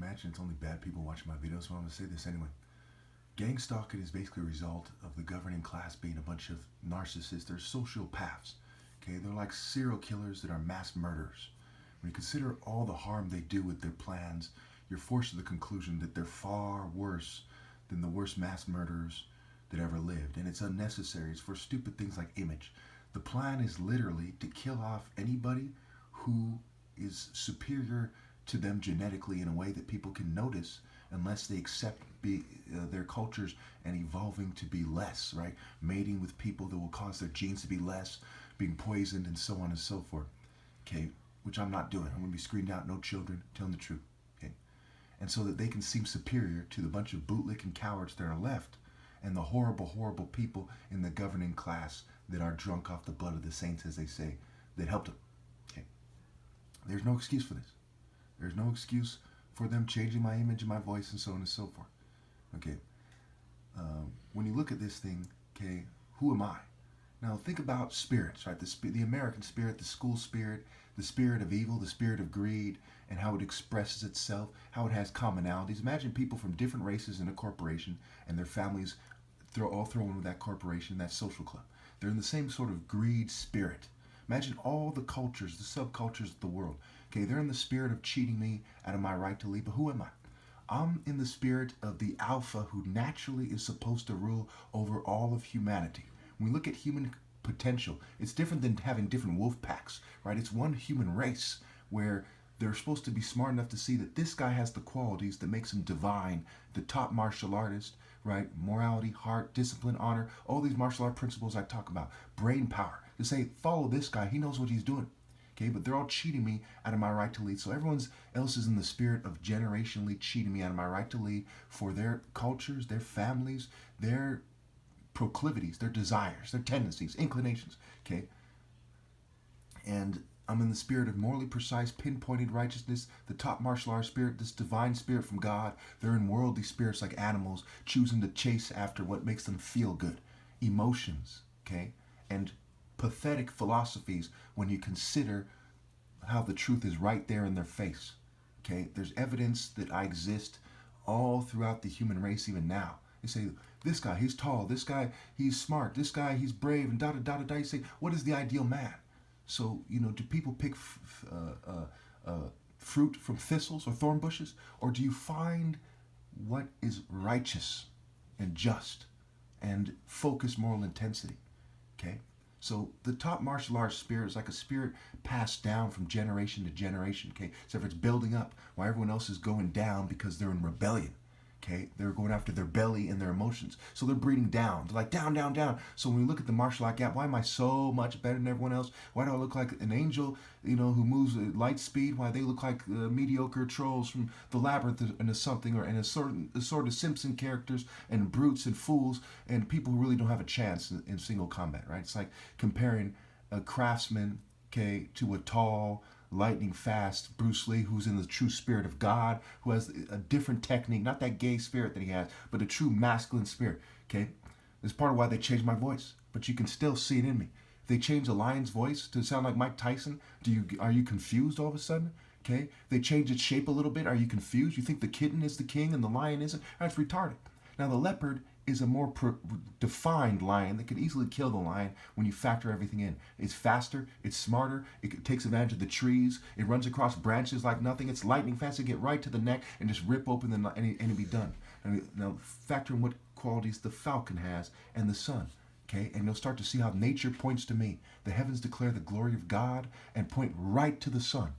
imagine it's only bad people watching my videos, so I'm going to say this anyway. Gang stalking is basically a result of the governing class being a bunch of narcissists. They're sociopaths. Okay, they're like serial killers that are mass murderers. When you consider all the harm they do with their plans, you're forced to the conclusion that they're far worse than the worst mass murderers that ever lived. And it's unnecessary. It's for stupid things like image. The plan is literally to kill off anybody who is superior to them genetically in a way that people can notice unless they accept their cultures and evolving to be less, right? Mating with people that will cause their genes to be less, being poisoned, and so on and so forth. Okay, which I'm not doing. I'm going to be screened out, no children, telling the truth. Okay, and so that they can seem superior to the bunch of bootlicking cowards that are left and the horrible, horrible people in the governing class that are drunk off the blood of the saints, as they say, that helped them. Okay, there's no excuse for this. There's no excuse for them changing my image and my voice and so on and so forth. Okay, when you look at this thing, okay, who am I? Now think about spirits, right? The American spirit, the school spirit, the spirit of evil, the spirit of greed, and how it expresses itself, how it has commonalities. Imagine people from different races in a corporation and their families all thrown into that corporation, that social club. They're in the same sort of greed spirit. Imagine all the cultures, the subcultures of the world. Okay, they're in the spirit of cheating me out of my right to lead, but who am I? I'm in the spirit of the alpha who naturally is supposed to rule over all of humanity. When we look at human potential, it's different than having different wolf packs, right? It's one human race where they're supposed to be smart enough to see that this guy has the qualities that makes him divine, the top martial artist, right? Morality, heart, discipline, honor, all these martial art principles I talk about, brain power, to say, follow this guy, he knows what he's doing. Okay, but they're all cheating me out of my right to lead. So everyone else is in the spirit of generationally cheating me out of my right to lead for their cultures, their families, their proclivities, their desires, their tendencies, inclinations. Okay, and I'm in the spirit of morally precise, pinpointed righteousness, the top martial art spirit, this divine spirit from God. They're in worldly spirits like animals, choosing to chase after what makes them feel good, emotions, okay, and pathetic philosophies when you consider how the truth is right there in their face. Okay, there's evidence that I exist all throughout the human race even now. They say, this guy, he's tall, this guy, he's smart, this guy, he's brave, and da-da-da-da-da. You say, what is the ideal man? So, do people pick fruit from thistles or thorn bushes? Or do you find what is righteous and just and focused moral intensity? Okay? So the top martial arts spirit is like a spirit passed down from generation to generation, okay? Except for it's building up while everyone else is going down because they're in rebellion, okay? They're going after their belly and their emotions. So they're breeding down. They're like down, down, down. So when we look at the martial art gap, why am I so much better than everyone else? Why do I look like an angel, who moves at light speed? Why they look like mediocre trolls from the labyrinth and something, or in a sort of Simpson characters and brutes and fools and people who really don't have a chance in single combat, right? It's like comparing a craftsman, okay, to a tall, lightning fast Bruce Lee, who's in the true spirit of God, who has a different technique, not that gay spirit that he has, but a true masculine spirit. Okay, this is part of why they changed my voice, but you can still see it in me. If they change a lion's voice to sound like Mike Tyson, are you confused all of a sudden? Okay, they change its shape a little bit. Are you confused? You think the kitten is the king and the lion isn't? That's retarded. Now the leopard is a more defined lion that can easily kill the lion when you factor everything in. It's faster, it's smarter, it takes advantage of the trees, it runs across branches like nothing, it's lightning fast, it get right to the neck and just rip open and it be done. Now factor in what qualities the falcon has and the sun. Okay, and you'll start to see how nature points to me. The heavens declare the glory of God and point right to the sun.